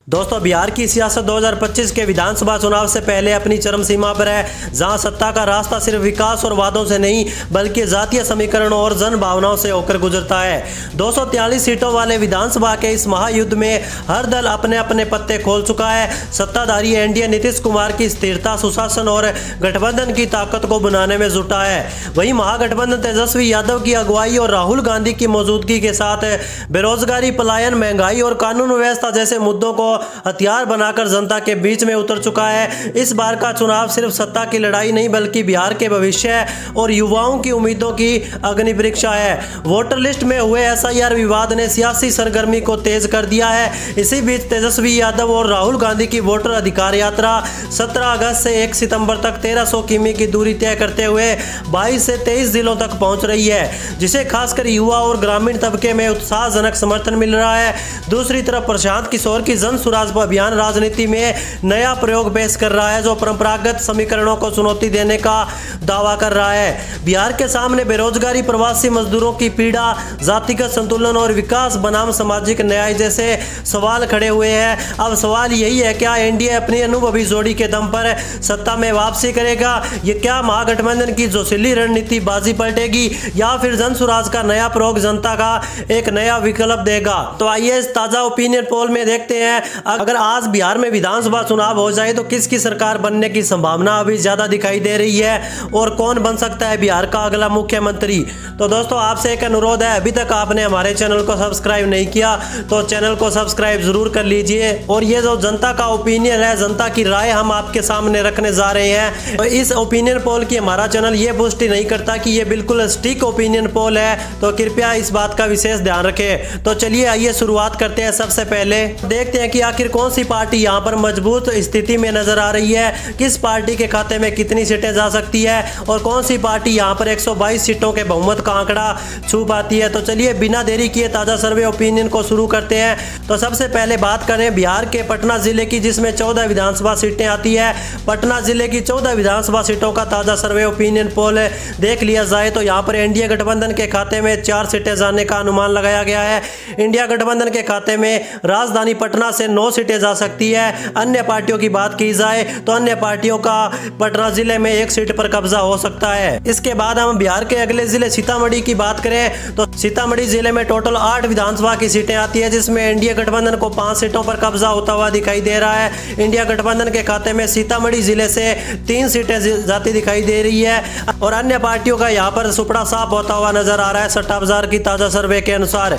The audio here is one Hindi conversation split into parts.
दोस्तों, बिहार की सियासत 2025 के विधानसभा चुनाव से पहले अपनी चरम सीमा पर है, जहां सत्ता का रास्ता सिर्फ विकास और वादों से नहीं बल्कि जातीय समीकरणों और जन भावनाओं से होकर गुजरता है। 243 सीटों वाले विधानसभा के इस महायुद्ध में हर दल अपने अपने पत्ते खोल चुका है। सत्ताधारी एनडीए नीतीश कुमार की स्थिरता, सुशासन और गठबंधन की ताकत को बनाने में जुटा है। वहीं महागठबंधन तेजस्वी यादव की अगुवाई और राहुल गांधी की मौजूदगी के साथ बेरोजगारी, पलायन, महंगाई और कानून व्यवस्था जैसे मुद्दों को हथियार बनाकर जनता के बीच में उतर चुका है। इस बार का चुनाव सिर्फ सत्ता की लड़ाई नहीं बल्कि बिहार के भविष्य और युवाओं की उम्मीदों की अग्नि परीक्षा है। वोटर लिस्ट में हुए एसआईआर विवाद ने सियासी सरगर्मी को तेज कर दिया है। इसी बीच तेजस्वी यादव और राहुल गांधी की वोटर अधिकार यात्रा 17 अगस्त से 1 सितंबर तक 1300 किमी की दूरी तय करते हुए 22 से 23 जिलों तक पहुंच रही है, जिसे खासकर युवा और ग्रामीण तबके में उत्साहजनक समर्थन मिल रहा है। दूसरी तरफ प्रशांत किशोर की जन स्वराज अभियान राजनीति में नया प्रयोग पेश कर रहा है, जो परंपरागत समीकरणों को चुनौती देने का दावा कर रहा है। बिहार के सामने बेरोजगारी, प्रवासी मजदूरों की पीड़ा, जातिगत संतुलन और विकास बनाम सामाजिक न्याय जैसे सवाल खड़े हुए हैं। अब सवाल यही है, क्या एनडीए अपनी अनुभवी जोड़ी के दम पर सत्ता में वापसी करेगा? ये क्या महागठबंधन की जोशीली रणनीति बाजी पलटेगी या फिर जन स्वराज का नया प्रयोग जनता का एक नया विकल्प देगा? तो आइए इस ताजा ओपिनियन पोल में देखते हैं, अगर आज बिहार में विधानसभा चुनाव हो जाए तो किसकी सरकार बनने की संभावना अभी ज्यादा दिखाई दे रही है और कौन बन सकता है बिहार का अगला मुख्यमंत्री। तो दोस्तों, आपसे एक अनुरोध है, अभी तक आपने हमारे चैनल को सब्सक्राइब नहीं किया तो चैनल को सब्सक्राइब जरूर कर लीजिए। और ये जो जनता का ओपिनियन है, जनता की राय हम आपके सामने रखने जा रहे हैं। तो इस ओपिनियन पोल की हमारा चैनल ये पुष्टि नहीं करता कि ये बिल्कुल सटीक ओपिनियन पोल है, तो कृपया इस बात का विशेष ध्यान रखें। तो चलिए आइए शुरुआत करते हैं। सबसे पहले देखते हैं कि आखिर कौन सी पार्टी यहां पर मजबूत स्थिति में नजर आ रही है, किस पार्टी के खाते में कितनी सीटें जा सकती है और कौन सी पार्टी यहां पर 122 सीटों के बहुमत का आंकड़ा छू पाती है। तो चलिए बिना देरी किए ताजा सर्वे ओपिनियन को शुरू करते हैं। तो सबसे पहले बात करें बिहार के पटना जिले की, जिसमें 14 विधानसभा सीटें आती है। पटना जिले की 14 विधानसभा सीटों का ताजा सर्वे ओपिनियन पोल देख लिया जाए तो यहाँ पर एनडीए गठबंधन के खाते में 4 सीटें जाने का अनुमान लगाया गया है। इंडिया गठबंधन के खाते में राजधानी पटना से 9 सीटें जा सकती है। अन्य पार्टियों की बात की जाए तो अन्य पार्टियों का पटना जिले में 1 सीट पर कब्जा हो सकता है। इसके बाद हम बिहार के अगले जिले सीतामढ़ी की बात करें तो सीतामढ़ी जिले में टोटल 8 विधानसभा की सीटें आती है, जिसमें एनडीए गठबंधन को 5 सीटों पर कब्जा होता हुआ दिखाई दे रहा है। इंडिया गठबंधन के खाते में सीतामढ़ी जिले से 3 सीटें जाती दिखाई दे रही है और अन्य पार्टियों का यहाँ पर सुपड़ा साफ होता हुआ नजर आ रहा है सट्टा बाजार की ताजा सर्वे के अनुसार।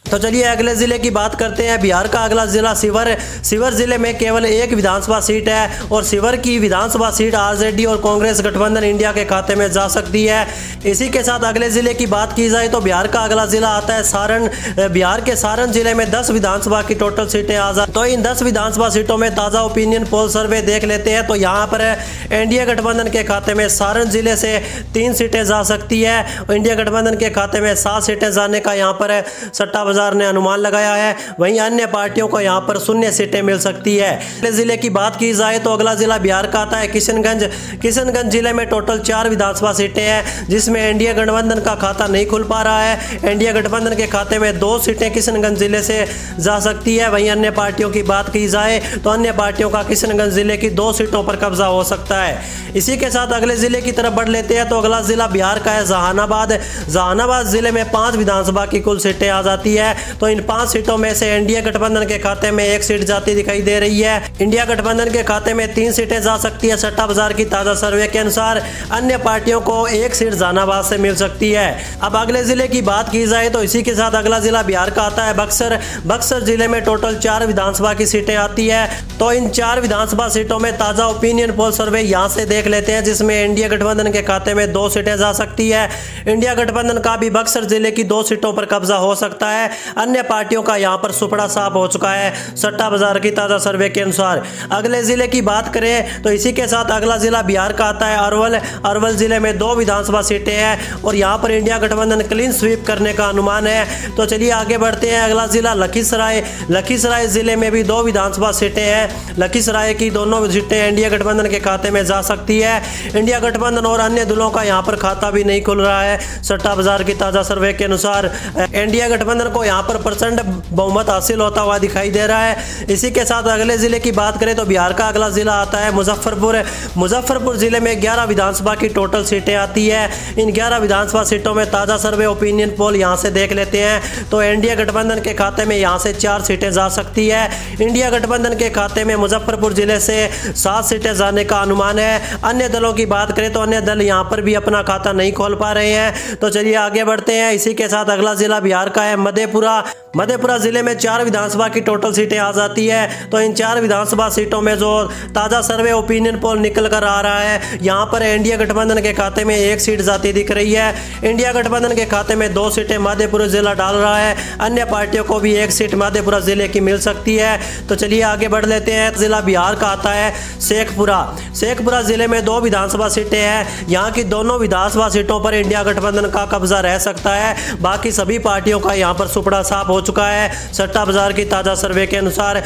तो चलिए अगले जिले की बात करते हैं। बिहार का अगला जिला शिवर जिले में केवल 1 विधानसभा सीट है और शिवर की विधानसभा सीट आरजेडी और कांग्रेस गठबंधन इंडिया के खाते में जा सकती है। इसी के साथ अगले जिले की बात की जाए तो बिहार का अगला जिला आता है सारण। बिहार के सारण जिले में 10 विधानसभा की टोटल सीटें आ जाती, तो इन 10 विधानसभा सीटों में ताजा ओपिनियन पोल सर्वे देख लेते हैं। तो यहाँ पर एनडीए गठबंधन के खाते में सारण जिले से 3 सीटें जा सकती है और इंडिया गठबंधन के खाते में 7 सीटें जाने का यहाँ पर सट्टा बाजार ने अनुमान लगाया है। वहीं अन्य पार्टियों को यहां पर 0 सीटें मिल सकती है। अगले जिले की बात की जाए तो अगला जिला बिहार का आता है किशनगंज जिले में टोटल 4 विधानसभा सीटें हैं, जिसमें एनडीए गठबंधन का खाता नहीं खुल पा रहा है। एनडीए गठबंधन के खाते में 2 सीटें किशनगंज जिले से जा सकती है। वहीं अन्य पार्टियों की बात की जाए तो अन्य पार्टियों का किशनगंज जिले की 2 सीटों पर कब्जा हो सकता है। इसी के साथ अगले जिले की तरफ बढ़ लेते हैं तो अगला जिला बिहार का है जहानाबाद जिले में 5 विधानसभा की कुल सीटें आ जाती है। तो इन 5 सीटों में से एनडीए गठबंधन के खाते में 1 सीट जाती दिखाई दे रही है। इंडिया गठबंधन के खाते में 3 सीटें जा सकती है सट्टा बाजार की ताजा सर्वे के अनुसार। अन्य पार्टियों को 1 सीट जहानाबाद से मिल सकती है। अब अगले जिले की बात की जाए तो इसी के साथ अगला जिला बिहार का आता है बक्सर जिले में टोटल 4 विधानसभा की सीटें आती है। तो इन 4 विधानसभा सीटों में ताजा ओपिनियन पोल सर्वे यहाँ से देख लेते हैं, जिसमें एनडीए गठबंधन के खाते में 2 सीटें जा सकती है। इंडिया गठबंधन का भी बक्सर जिले की 2 सीटों पर कब्जा हो सकता है। अन्य पार्टियों का यहां पर सुपड़ा साफ हो चुका है सट्टा बाजार की ताजा सर्वे के अनुसार। अगले जिले की बात करें तो इसी के साथ अगला जिला बिहार का आता है अरवल जिले में 2 विधानसभा सीटें हैं और यहां पर इंडिया गठबंधन क्लीन स्वीप करने का अनुमान है। तो चलिए आगे बढ़ते हैं। अगला जिला लखीसराय जिले में भी 2 विधानसभा सीटें हैं। लखीसराय की दोनों सीटें एनडीए गठबंधन के खाते में जा सकती है। इंडिया गठबंधन और अन्य दलों का यहां पर खाता भी नहीं खुल रहा है सट्टा बाजार की ताजा सर्वे के अनुसार। एनडीए गठबंधन को यहाँ पर प्रचंड बहुमत हासिल होता हुआ दिखाई दे रहा है। इसी के साथ अगले जिले की बात करें तो बिहार का अगला जिला आता है मुजफ्फरपुर। मुजफ्फरपुर जिले में 11 विधानसभा की टोटल सीटें आती है। इन 11 विधानसभा सीटों में ताज़ा सर्वे ओपिनियन पोल यहाँ से देख लेते हैं तो एनडीए गठबंधन के खाते में यहाँ से 4 सीटें जा सकती है। इंडिया गठबंधन के खाते में मुजफ्फरपुर जिले से 7 सीटें जाने का अनुमान है। अन्य दलों की बात करें तो अन्य दल यहाँ पर भी अपना खाता नहीं खोल पा रहे हैं। तो चलिए आगे बढ़ते हैं। इसी के साथ अगला जिला बिहार का है मधेपुरा। मधेपुरा जिले में 4 विधानसभा की टोटल सीटें आ जाती है। तो इन 4 विधानसभा सीटों में जो ताज़ा सर्वे ओपिनियन पोल निकल कर आ रहा है, यहाँ पर इंडिया गठबंधन के खाते में 1 सीट जाती दिख रही है। इंडिया गठबंधन के खाते में 2 सीटें मधेपुरा जिला डाल रहा है। अन्य पार्टियों को भी 1 सीट मधेपुरा जिले की मिल सकती है। तो चलिए आगे बढ़ लेते हैं। जिला बिहार का आता है शेखपुरा। शेखपुरा जिले में 2 विधानसभा सीटें हैं। यहाँ की दोनों विधानसभा सीटों पर इंडिया गठबंधन का कब्जा रह सकता है। बाकी सभी पार्टियों का यहाँ पर सुपड़ा साफ हो चुका है। सट्टा बाजार की ताज़ा सर्वे के अनुसार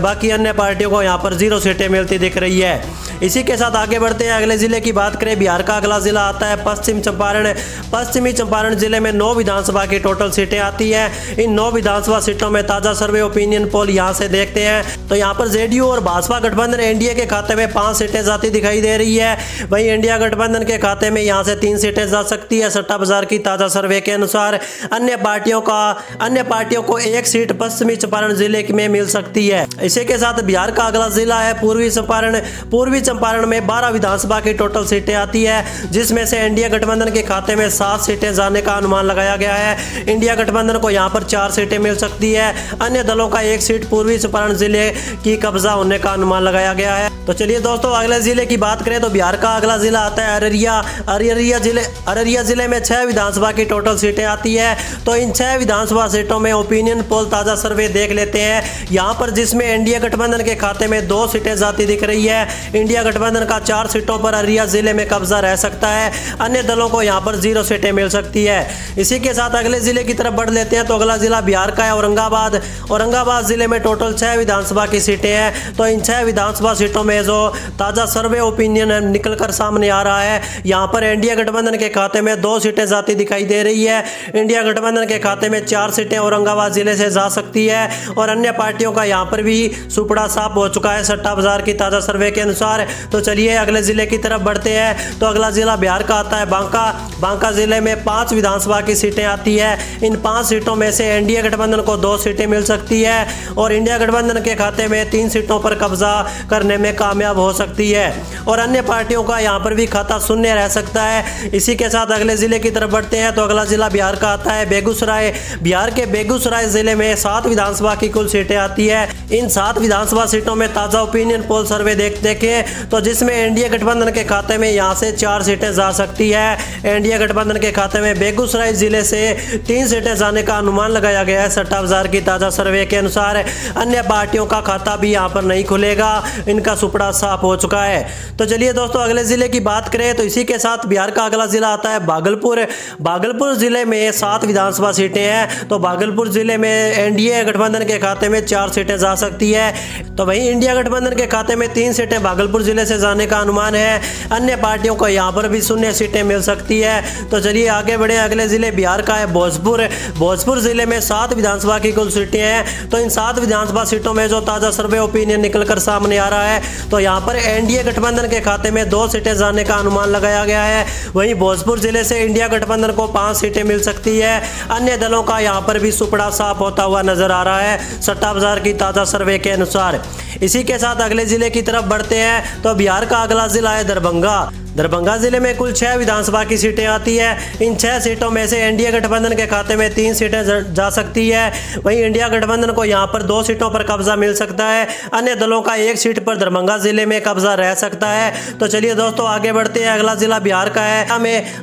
बाकी अन्य पार्टियों को यहाँ पर 0 सीटें मिलती दिख रही है। इसी के साथ आगे बढ़ते हैं। अगले जिले की बात करें, बिहार का अगला जिला आता है पश्चिम चंपारण। पश्चिमी चंपारण जिले में 9 विधानसभा की टोटल सीटें आती है। इन 9 विधानसभा सीटों में ताज़ा सर्वे ओपिनियन पोल यहाँ से देखते हैं तो यहाँ पर जेडीयू और भाजपा गठबंधन एनडीए के खाते में 5 सीटें जाती दिखाई दे रही है। वहीं इंडिया गठबंधन के खाते में यहाँ से 3 सीटें जा सकती है सट्टा बाजार की ताज़ा सर्वे के अनुसार। अन्य पार्टियों को 1 सीट पश्चिमी चंपारण जिले में मिल सकती है। इसी के साथ बिहार का अगला जिला है पूर्वी चंपारण। पूर्वी चंपारण में 12 विधानसभा की टोटल सीटें आती है, जिसमें से इंडिया गठबंधन के खाते में 7 सीटें जाने का अनुमान लगाया गया है। इंडिया गठबंधन को यहाँ पर 4 सीटें मिल सकती है। अन्य दलों का 1 सीट पूर्वी चंपारण जिले की कब्जा होने का अनुमान लगाया गया है। तो चलिए दोस्तों अगले जिले की बात करें तो बिहार का अगला जिला आता है अररिया। अररिया जिले में 6 विधानसभा की टोटल सीटें आती है। तो इन 6 विधानसभा सीटों में ओपिनियन पोल ताज़ा सर्वे देख लेते हैं। यहाँ पर जिसमें इंडिया गठबंधन के खाते में 2 सीटें जाती दिख रही है। इंडिया गठबंधन का 4 सीटों पर अररिया जिले में कब्जा रह सकता है। अन्य दलों को यहाँ पर 0 सीटें मिल सकती है। इसी के साथ अगले जिले की तरफ बढ़ लेते हैं तो अगला जिला बिहार का है औरंगाबाद। औरंगाबाद जिले में टोटल 6 विधानसभा की सीटें हैं। तो इन 6 विधानसभा सीटों में जो ताज़ा सर्वे ओपिनियन निकल कर सामने आ रहा है, यहाँ पर इंडिया गठबंधन के खाते में 2 सीटें जाती दिखाई दे रही है। इंडिया गठबंधन के खाते में 4 सीटें औरंगाबाद जिले से जा सकती है और अन्य पार्टियों का यहाँ पर भी सुपड़ा साफ हो चुका है सट्टा बाजार की ताज़ा सर्वे के अनुसार। तो चलिए अगले जिले की तरफ बढ़ते हैं। तो अगला जिला बिहार का आता है बांका। बांका जिले में 5 विधानसभा की सीटें आती है। इन 5 सीटों में से एनडीए गठबंधन को 2 सीटें मिल सकती है और इंडिया गठबंधन के खाते में 3 सीटों पर कब्जा करने में कामयाब हो सकती है और अन्य पार्टियों का यहाँ पर भी खाता शून्य रह सकता है। इसी के साथ अगले जिले की तरफ बढ़ते हैं तो अगला जिला बिहार का आता है बेगूसराय। बिहार के बेगूसराय जिले में 7 विधानसभा की कुल सीटें आती है। इन 7 विधानसभा सीटों में ताज़ा ओपिनियन पोल सर्वे देखें तो जिसमें एनडीए गठबंधन के खाते में यहाँ से 4 सीटें जा सकती है। एनडीए गठबंधन के खाते में बेगूसराय जिले से 3 सीटें जाने का अनुमान लगाया गया है सट्टा बाजार की ताज़ा सर्वे के अनुसार। अन्य पार्टियों का खाता भी यहाँ पर नहीं खुलेगा, इनका सुपड़ा साफ हो चुका है। तो चलिए दोस्तों अगले जिले की बात करें तो इसी के साथ बिहार का अगला जिला आता है भागलपुर। भागलपुर जिले में 7 विधानसभा सीटें हैं। तो भागलपुर जिले में एनडीए गठबंधन के खाते में 4 सीटें जा सकती है। तो वहीं इंडिया गठबंधन के खाते में 3 सीटें भागलपुर जिले से जाने का अनुमान है। अन्य पार्टियों को यहाँ पर भी 0 सीटें मिल सकती है। तो चलिए आगे बढ़े। अगले जिले बिहार का है भोजपुर। भोजपुर जिले में 7 विधानसभा की कुल सीटें हैं। तो इन 7 विधानसभा सीटों में जो ताज़ा सर्वे ओपिनियन निकलकर सामने आ रहा है तो यहाँ पर एनडीए गठबंधन के खाते में 2 सीटें जाने का अनुमान लगाया गया है। वहीं भोजपुर जिले से इंडिया गठबंधन को 5 सीटें मिल सकती है। अन्य दलों का यहाँ पर भी सुपड़ा साफ होता हुआ नजर आ रहा है सट्टा बाजार की ताज़ा सर्वे के अनुसार। इसी के साथ अगले जिले की तरफ बढ़ते हैं तो बिहार का अगला जिला है दरभंगा। दरभंगा जिले में कुल 6 विधानसभा की सीटें आती है। इन 6 सीटों में से एनडीए गठबंधन के खाते में 3 सीटें जा सकती है। वहीं इंडिया गठबंधन को यहाँ पर 2 सीटों पर कब्जा मिल सकता है। अन्य दलों का 1 सीट पर दरभंगा जिले में कब्जा रह सकता है। तो चलिए दोस्तों आगे बढ़ते हैं। अगला जिला बिहार का है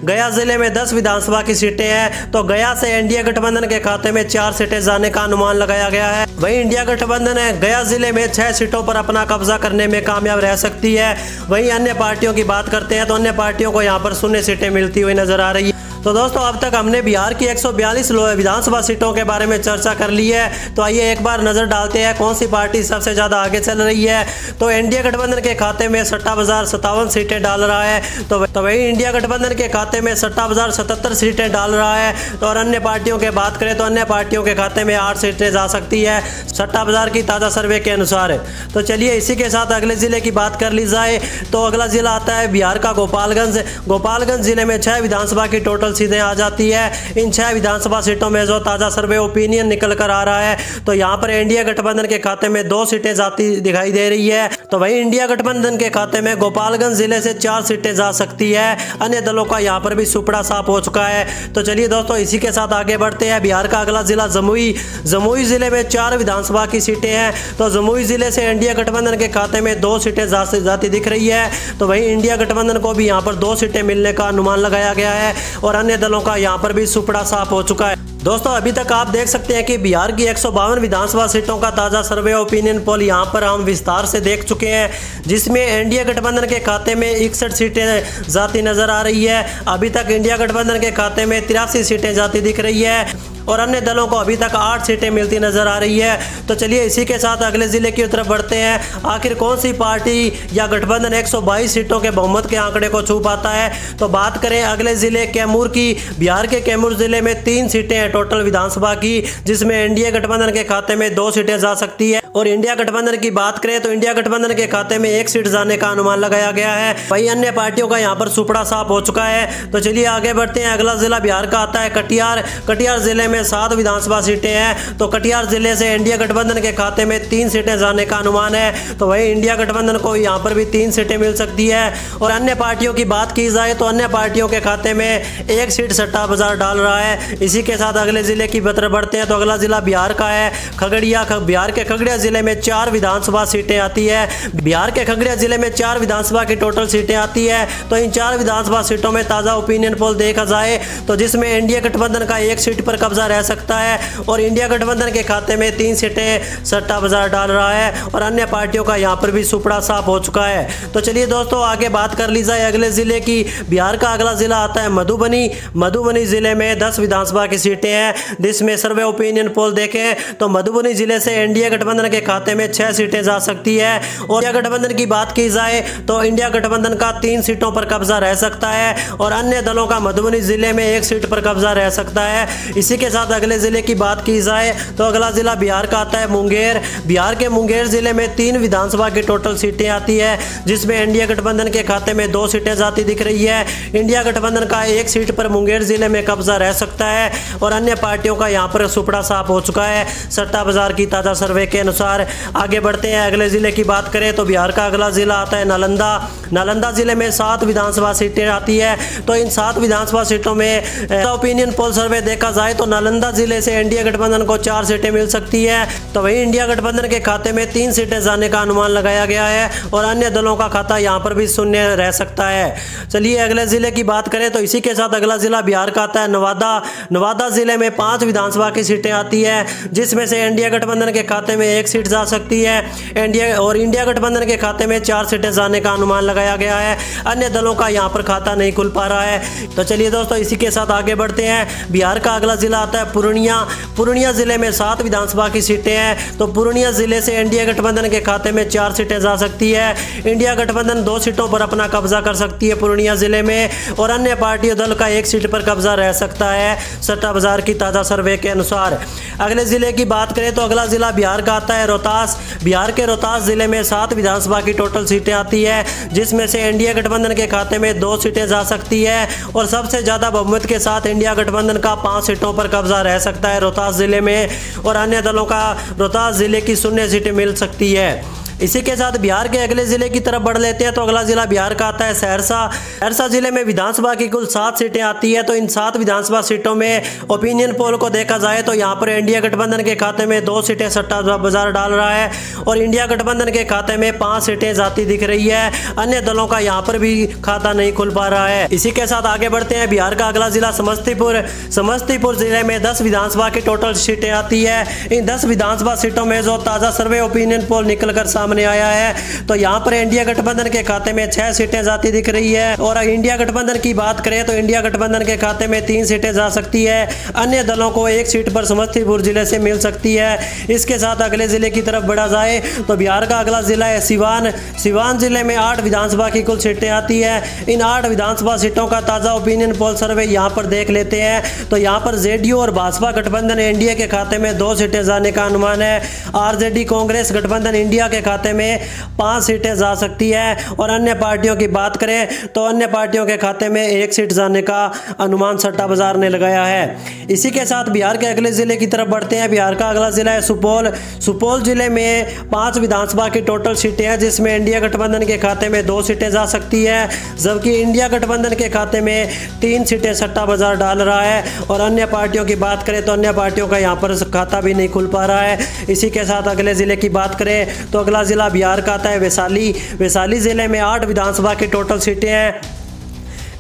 गया जिले में 10 विधानसभा की सीटें हैं। तो गया से एनडीए गठबंधन के खाते में 4 सीटें जाने का अनुमान लगाया गया है। वहीं इंडिया गठबंधन गया जिले में 6 सीटों पर अपना कब्जा करने में कामयाब रह सकती है। वहीं अन्य पार्टियों की बात करते हैं तो अन्य पार्टियों को यहाँ पर 0 सीटें मिलती हुई नजर आ रही है। तो दोस्तों अब तक हमने बिहार की 142 विधानसभा सीटों के बारे में चर्चा कर ली है। तो आइए एक बार नजर डालते हैं कौन सी पार्टी सबसे ज्यादा आगे चल रही है। तो एनडीए गठबंधन के खाते में सट्टा बाजार 57 सीटें डाल रहा है। तो वही इंडिया गठबंधन के खाते में सट्टा बाजार 77 सीटें डाल रहा है। तो और अन्य पार्टियों की बात करें तो अन्य पार्टियों के खाते में 8 सीटें जा सकती है सट्टा बाजार की ताजा सर्वे के अनुसार। तो चलिए इसी के साथ अगले जिले की बात कर ली जाए। तो अगला जिला आता है बिहार का गोपालगंज। गोपालगंज जिले में 6 विधानसभा की टोटल सीटें आ जाती है। इन 6 विधानसभा सीटों में जो ताजा सर्वे ओपिनियन निकल कर आ रहा है तो यहाँ पर इंडिया गठबंधन के खाते में 2 सीटें जाती दिखाई दे रही है। तो वही इंडिया गठबंधन के खाते में गोपालगंज जिले से 4 सीटें जा सकती है। अन्य दलों का यहाँ पर भी सुपड़ा साफ हो चुका है। तो चलिए दोस्तों इसी के साथ आगे बढ़ते हैं। बिहार का अगला जिला जमुई। जमुई जिले में 4 विधानसभा की सीटें हैं। तो जमुई जिले से इंडिया गठबंधन के खाते में 2 सीटें जाती दिख रही है। तो वही इंडिया गठबंधन को भी यहाँ पर 2 सीटें मिलने का अनुमान लगाया गया है और अन्य दलों का यहाँ पर भी सुपड़ा साफ हो चुका है। दोस्तों अभी तक आप देख सकते हैं कि बिहार की 152 विधानसभा सीटों का ताज़ा सर्वे ओपिनियन पोल यहाँ पर हम विस्तार से देख चुके हैं, जिसमें एनडीए गठबंधन के खाते में 61 सीटें जाती नजर आ रही है। अभी तक इंडिया गठबंधन के खाते में 83 सीटें जाती दिख रही है और अन्य दलों को अभी तक 8 सीटें मिलती नजर आ रही है। तो चलिए इसी के साथ अगले जिले की तरफ बढ़ते हैं। आखिर कौन सी पार्टी या गठबंधन 122 सीटों के बहुमत के आंकड़े को छू पाता है। तो बात करें अगले जिले कैमूर की। बिहार के कैमूर जिले में 3 सीटें हैं टोटल विधानसभा की, जिसमें एनडीए गठबंधन के खाते में 2 सीटें जा सकती है और इंडिया गठबंधन की बात करें तो इंडिया गठबंधन के खाते में 1 सीट जाने का अनुमान लगाया गया है। वही अन्य पार्टियों का यहाँ पर सुपड़ा साफ हो चुका है। तो चलिए आगे बढ़ते हैं। अगला जिला बिहार का आता है कटिहार। कटिहार जिले में 7 विधानसभा सीटें हैं। तो कटिहार जिले से इंडिया गठबंधन के खाते में 3 सीटें जाने का अनुमान है। तो वही इंडिया गठबंधन को यहाँ पर भी 3 सीटें मिल सकती है। और अन्य पार्टियों की बात की जाए तो अन्य पार्टियों के खाते में 1 सीट सट्टा बाजार डाल रहा है। इसी के साथ अगले जिले की तरफ बढ़ते हैं। तो अगला जिला बिहार का है खगड़िया। बिहार के खगड़िया जिले में 4 विधानसभा सीटें आती है। बिहार के खगड़िया जिले में 4 विधानसभा की टोटल सीटें आती है। तो इन 4 विधानसभा सीटों में ताजा ओपिनियन पोल देखा जाए तो जिसमें इंडिया गठबंधन का 1 सीट पर कब्जा रह सकता है और इंडिया गठबंधन के खाते में 3 सीटें सट्टा बाजार डाल रहा है और अन्य पार्टियों का यहाँ पर भी सुपड़ा साफ हो चुका है। तो चलिए दोस्तों आगे बात कर ली जाए अगले जिले की। बिहार का अगला जिला आता है मधुबनी। मधुबनी जिले में 10 विधानसभा की सीटें हैं, जिसमें सर्वे ओपिनियन पोल देखें तो मधुबनी जिले से इंडिया गठबंधन के खाते में 6 सीटें जा सकती है। और इंडिया गठबंधन की बात की जाए तो इंडिया गठबंधन का 3 सीटों पर कब्जा रह सकता है और अन्य दलों का मधुबनी जिले में 1 सीट पर कब्जा रह सकता है। इसी के साथ अगले जिले की बात की जाए तो अगला जिला बिहार का आता है मुंगेर। बिहार के मुंगेर जिले में 3 विधानसभा की टोटल सीटें आती है, जिसमें इंडिया गठबंधन के खाते में 2 सीटें जाती दिख रही है। इंडिया गठबंधन का 1 सीट पर मुंगेर जिले में कब्जा रह सकता है और अन्य पार्टियों का यहाँ पर सुपड़ा साफ हो चुका है सट्टा बाजार की ताजा सर्वे के अनुसार। आगे बढ़ते हैं। अगले जिले की बात करें तो बिहार का अगला जिला आता है नालंदा। नालंदा जिले में 7 विधानसभा सीटें आती है। तो इन 7 विधानसभा सीटों में ओपिनियन पोल सर्वे देखा जाए तो नालंदा जिले से इंडिया गठबंधन को 4 सीटें मिल सकती है। तो वही इंडिया गठबंधन के खाते में 3 सीटें जाने का अनुमान लगाया गया है और अन्य दलों का खाता यहाँ पर भी शून्य रह सकता है। चलिए अगले जिले की बात करें तो इसी के साथ अगला जिला बिहार का आता है नवादा। नवादा जिले में 5 विधानसभा की सीटें आती है, जिसमें से इंडिया गठबंधन के खाते में 1 सीट जा सकती है। इंडिया गठबंधन के खाते में 4 सीटें जाने का अनुमान लगाया गया है। अन्य दलों का यहाँ पर खाता नहीं खुल पा रहा है। तो चलिए दोस्तों इसी के साथ आगे बढ़ते हैं। बिहार का अगला जिला आता है पूर्णिया। पूर्णिया जिले में 7 विधानसभा की सीटें हैं। तो पूर्णिया जिले से इंडिया गठबंधन के खाते में 4 सीटें जा सकती है। इंडिया गठबंधन 2 सीटों पर अपना कब्जा कर सकती है पूर्णिया जिले में और अन्य पार्टी दल का 1 सीट पर कब्जा रह सकता है सट्टा बाजार की ताजा सर्वे के अनुसार। अगले जिले की बात करें तो अगला जिला बिहार का आता है रोहतास। बिहार के रोहतास जिले में 7 विधानसभा की टोटल सीटें आती है, जिसमें से इंडिया गठबंधन के खाते में 2 सीटें जा सकती है और सबसे ज्यादा बहुमत के साथ इंडिया गठबंधन का 5 सीटों पर कब्जा रह सकता है रोहतास जिले में और अन्य दलों का रोहतास जिले की 0 सीटें मिल सकती है। इसी के साथ बिहार के अगले जिले की तरफ बढ़ लेते हैं। तो अगला जिला बिहार का आता है सहरसा। सहरसा जिले में विधानसभा की कुल 7 सीटें आती है। तो इन 7 विधानसभा सीटों में ओपिनियन पोल को देखा जाए तो यहाँ पर इंडिया गठबंधन के खाते में 2 सीटें सट्टा बाजार डाल रहा है और इंडिया गठबंधन के खाते में 5 सीटें जाती दिख रही है। अन्य दलों का यहाँ पर भी खाता नहीं खुल पा रहा है। इसी के साथ आगे बढ़ते हैं। बिहार का अगला जिला समस्तीपुर। समस्तीपुर जिले में 10 विधानसभा की टोटल सीटें आती है। इन 10 विधानसभा सीटों में जो ताजा सर्वे ओपिनियन पोल निकल कर सामने आया है। तो यहाँ पर इंडिया गठबंधन के खाते में 6 सीटें जाती दिख रही है और इंडिया गठबंधन की बात करें तो इंडिया गठबंधन के खाते में 3 सीटें जा सकती है। अन्य दलों को 1 सीट पर समस्तीपुर जिले से मिल सकती है। इसके साथ अगले जिले की तरफ बढ़ा जाए तो बिहार का अगला जिला है सिवान। सिवान जिले में 8 विधानसभा की कुल सीटें आती है। इन 8 विधानसभा सीटों का ताजा ओपिनियन पोल सर्वे यहाँ पर देख लेते हैं। तो यहाँ पर जेडीयू और भाजपा गठबंधन एनडीए के खाते में 2 सीटें जाने का अनुमान है। आरजेडी कांग्रेस गठबंधन इंडिया के खाते में 5 सीटें जा सकती है और अन्य पार्टियों की बात करें तो अन्य पार्टियों के खाते में 1 सीट जाने का अनुमान सट्टा बाजार ने लगाया है। इसी के साथ बिहार के अगले जिले की तरफ बढ़ते हैं। बिहार का अगला जिला है सुपौल। सुपौल जिले में 5 विधानसभा की टोटल सीटें हैं जिसमें इंडिया गठबंधन के खाते में 2 सीटें जा सकती है, जबकि इंडिया गठबंधन के खाते में 3 सीटें सट्टा बाजार डाल रहा है। और अन्य पार्टियों की बात करें तो अन्य पार्टियों का यहाँ पर खाता भी नहीं खुल पा रहा है। इसी के साथ अगले जिले की बात करें तो अगला जिला बिहार का आता है वैशाली। वैशाली जिले में 8 विधानसभा की टोटल सीटें हैं।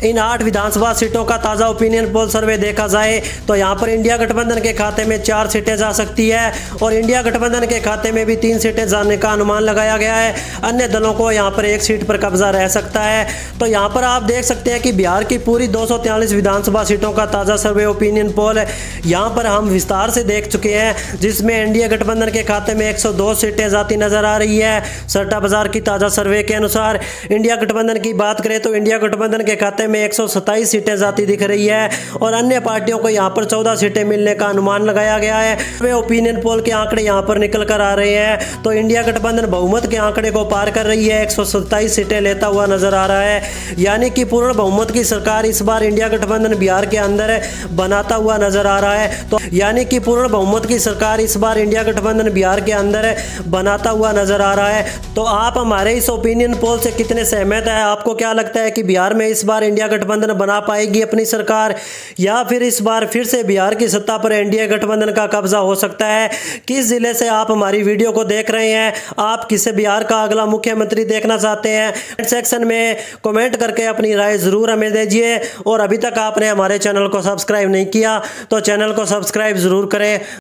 इन 8 विधानसभा सीटों का ताज़ा ओपिनियन पोल सर्वे देखा जाए तो यहाँ पर इंडिया गठबंधन के खाते में 4 सीटें जा सकती है और इंडिया गठबंधन के खाते में भी 3 सीटें जाने का अनुमान लगाया गया है। अन्य दलों को यहाँ पर 1 सीट पर कब्जा रह सकता है। तो यहाँ पर आप देख सकते हैं कि बिहार की पूरी 243 विधानसभा सीटों का ताज़ा सर्वे ओपिनियन पोल है यहाँ पर हम विस्तार से देख चुके हैं, जिसमें इंडिया गठबंधन के खाते में 102 सीटें जाती नजर आ रही है सट्टा बाजार की ताज़ा सर्वे के अनुसार। इंडिया गठबंधन की बात करें तो इंडिया गठबंधन के खाते में 127 सीटें जाती दिख रही है और अन्य पार्टियों को यहां पर 14 सीटें मिलने का अनुमान लगाया गया है। वे ओपिनियन पोल के आंकड़े यहां पर निकल कर आ रहे हैं तो इंडिया गठबंधन बहुमत के आंकड़े को पार कर रही है, 127 सीटें लेता हुआ नजर आ रहा है। यानी कि पूर्ण बहुमत की सरकार इस बार इंडिया गठबंधन बिहार के अंदर बनाता हुआ नजर आ रहा है। तो यानी कि पूर्ण बहुमत की सरकार इस बार इंडिया गठबंधन बिहार के अंदर बनाता हुआ नजर आ रहा है। तो आप हमारे इस ओपिनियन पोल से कितने सहमत है? आपको क्या लगता है कि बिहार में इस बार इंडिया गठबंधन बना पाएगी अपनी सरकार या फिर इस बार फिर से बिहार की सत्ता पर एनडीए गठबंधन का कब्जा हो सकता है? किस जिले से आप हमारी वीडियो को देख रहे हैं? आप किसे बिहार का अगला मुख्यमंत्री देखना चाहते हैं? कमेंट सेक्शन में कमेंट करके अपनी राय जरूर हमें दीजिए और अभी तक आपने हमारे चैनल को सब्सक्राइब नहीं किया तो चैनल को सब्सक्राइब जरूर करें।